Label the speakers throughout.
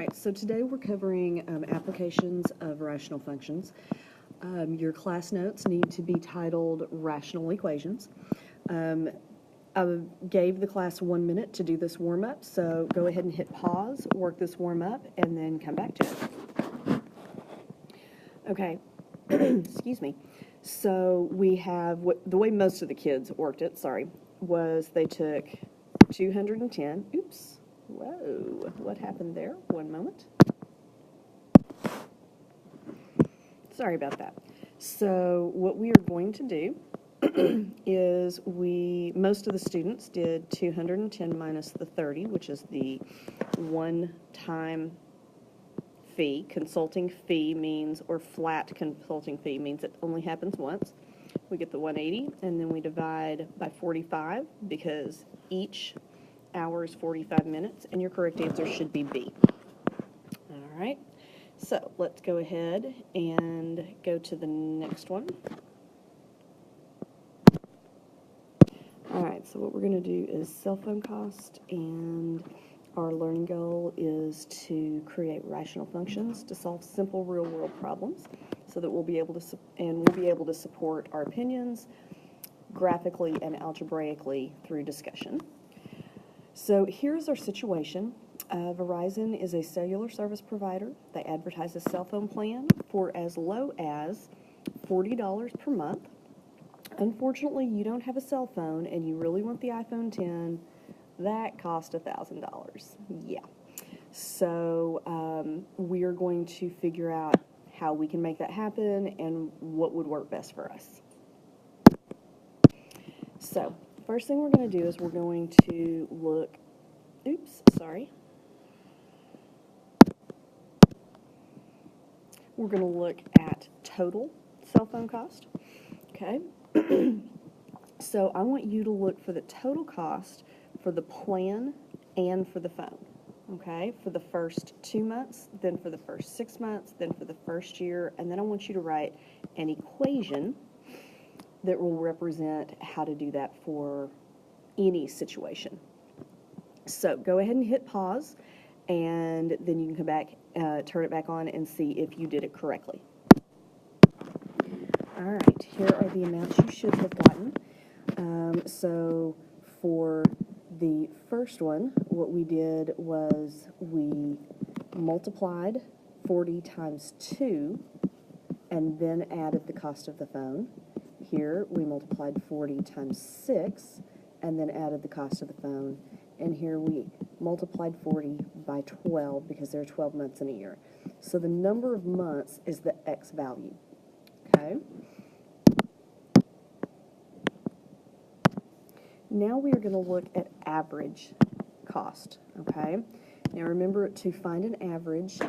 Speaker 1: right, so today we're covering applications of rational functions. Your class notes need to be titled Rational Equations. I gave the class 1 minute to do this warm-up, so go ahead and hit pause, work this warm-up, and then come back to it. Okay, excuse me. So we have, the way most of the kids worked it, was they took 210, oops, whoa, what happened there? 1 moment. Sorry about that. So what we are going to do is most of the students did 210 minus the 30, which is the one-time fee. Consulting fee means, or flat consulting fee means it only happens once. We get the 180, and then we divide by 45 because each hour is 45 minutes, and your correct answer should be B. All right. So let's go ahead and go to the next one. All right, so what we're going to do is cell phone cost, and our learning goal is to create rational functions to solve simple real-world problems so that we'll be able to support our opinions graphically and algebraically through discussion. So here's our situation. Verizon is a cellular service provider. They advertise a cell phone plan for as low as $40 per month. Unfortunately, you don't have a cell phone and you really want the iPhone 10. That cost $1,000. Yeah. So we're going to figure out how we can make that happen and what would work best for us. So first thing we're going to do is we're going to look, We're going to look at total cell phone cost. Okay. So I want you to look for the total cost for the plan and for the phone. Okay, for the first 2 months, then for the first 6 months, then for the first year, and then I want you to write an equation that will represent how to do that for any situation. So go ahead and hit pause, and then you can come back, turn it back on and see if you did it correctly. All right, here are the amounts you should have gotten. So for the first one, what we did was we multiplied 40 times 2 and then added the cost of the phone. Here we multiplied 40 times 6 and then added the cost of the phone. And here we multiplied 40 by 12 because there are 12 months in a year. So the number of months is the X value. Okay? Now we are going to look at average cost, okay? Now remember, to find an average,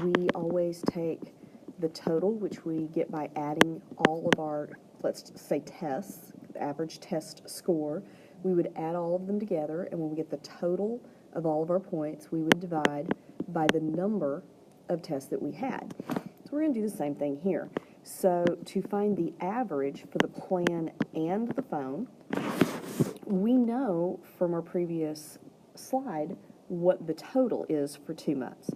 Speaker 1: we always take the total, which we get by adding all of our, let's say, tests, the average test score. We would add all of them together, and when we get the total of all of our points, we would divide by the number of tests that we had. So we're going to do the same thing here. So to find the average for the plan and the phone, we know from our previous slide what the total is for 2 months.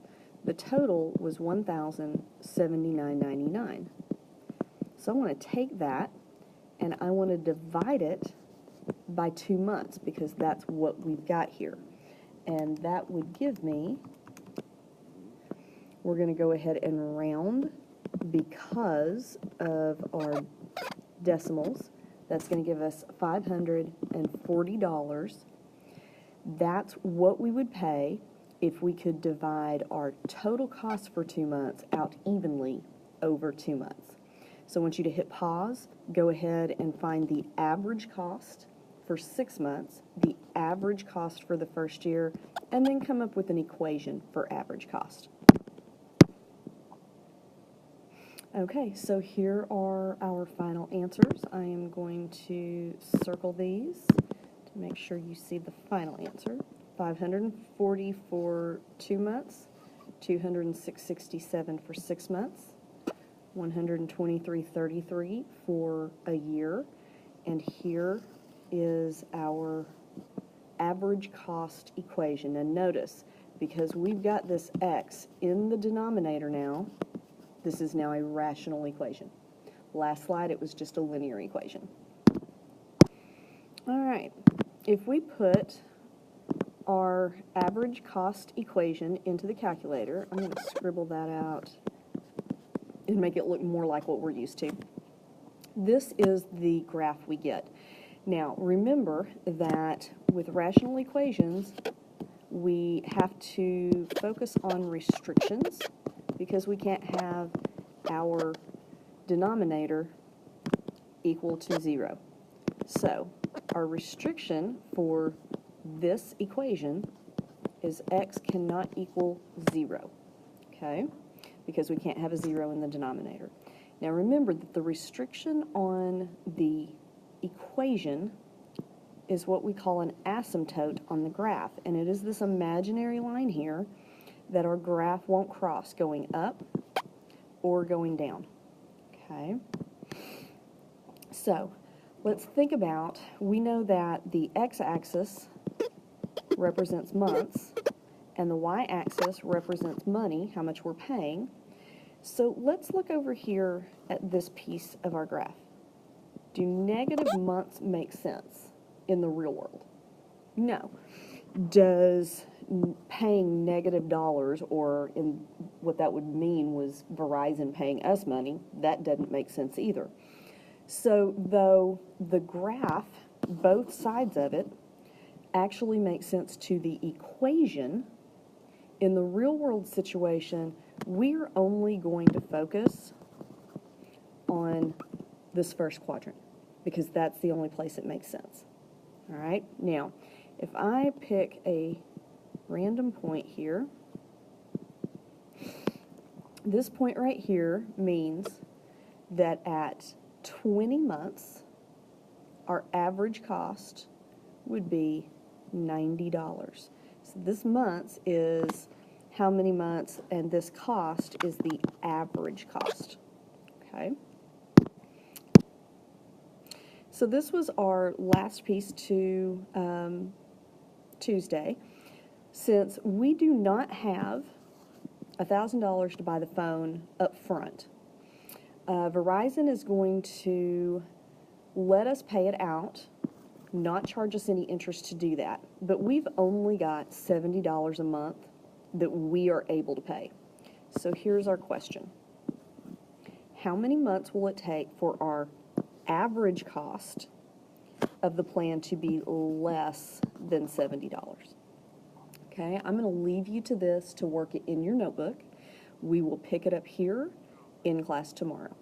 Speaker 1: The total was $1,079.99. So I want to take that and I want to divide it by 2 months because that's what we've got here. And that would give me, we're going to go ahead and round because of our decimals. That's going to give us $540. That's what we would pay if we could divide our total cost for 2 months out evenly over 2 months. So I want you to hit pause, go ahead and find the average cost for 6 months, the average cost for the first year, and then come up with an equation for average cost. Okay, so here are our final answers. I am going to circle these to make sure you see the final answer. 540 for 2 months, 206.67 for 6 months, 123.33 for a year, and here is our average cost equation. And notice because we've got this x in the denominator now, this is now a rational equation. Last slide, it was just a linear equation. All right, if we put our average cost equation into the calculator, I'm going to scribble that out and make it look more like what we're used to. This is the graph we get. Now, remember that with rational equations, we have to focus on restrictions because we can't have our denominator equal to 0. So, our restriction for this equation is x cannot equal 0, okay? Because we can't have a 0 in the denominator. Now remember that the restriction on the equation is what we call an asymptote on the graph, and it is this imaginary line here that our graph won't cross going up or going down, okay? So, let's think about, we know that the x-axis represents months, and the y-axis represents money, how much we're paying. So let's look over here at this piece of our graph. Do negative months make sense in the real world? No. Does paying negative dollars, or in what that would mean was Verizon paying us money, that doesn't make sense either. So though the graph, both sides of it, actually makes sense to the equation, in the real world situation, we're only going to focus on this first quadrant because that's the only place it makes sense. All right, now, if I pick a random point here, this point right here means that at 20 months, our average cost would be $90. So this month is how many months, and this cost is the average cost, okay? So this was our last piece to Tuesday. Since we do not have $1,000 to buy the phone up front, Verizon is going to let us pay it out, not charge us any interest to do that, but we've only got $70 a month that we are able to pay. So here's our question. How many months will it take for our average cost of the plan to be less than $70? Okay, I'm going to leave you to this to work it in your notebook. We will pick it up here in class tomorrow.